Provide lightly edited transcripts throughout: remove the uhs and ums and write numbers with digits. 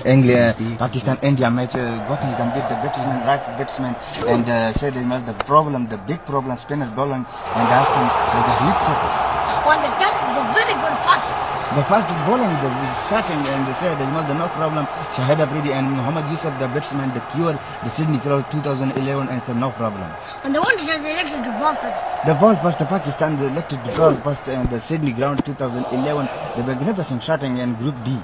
England, Pakistan, India match. Gautam Gambhir, the batsman, right batsman, and said the big problem, spinner bowling, and asked him with the heat sets. On the very good pass. The fast bowling, the setting, and they said no problem. Shahid Afridi and Muhammad Yusuf, the batsman, the cure, the Sydney Crowd 2011, and said no problem. And the one that they elected to ball first. The ball first, the Pakistan elected to ball first, and the Sydney Ground 2011, the magnificent shooting in Group D.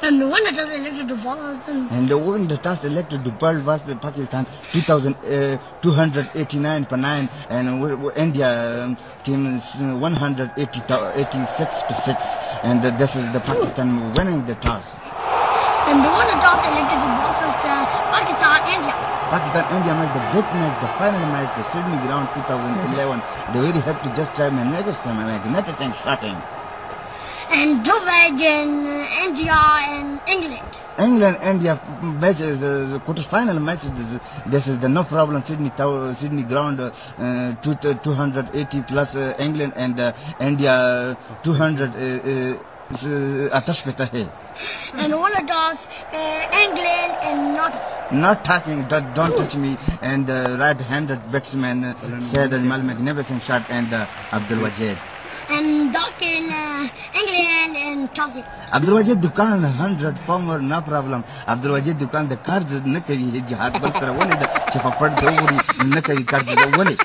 And the one that was elected to ball and the one that was elected to ball was the Pakistan 289 per 9, and India team is 186 to 6, and this is the Pakistan winning the toss. And the one that was elected to ball first, Pakistan, India. Pakistan, India match, the big match, the final match, the Sydney Ground 2011. They really have to just try magnificent shooting. And Dubai and India and England. England, India match is the quarter-final match. This is the no problem Sydney Ground 280 plus England, and India 200 atash peta hai. And one of those England and not touching, don't touch me, and the right-handed batsman said magnificent shot, and Abdul Wajid. And Doc in England and Chelsea. Abdul Wajid Dukan 100 former no problem. Abdul Wajid Dukan the cards nakari jihad bal sara wali da shafa pad dawri nakari cards wali.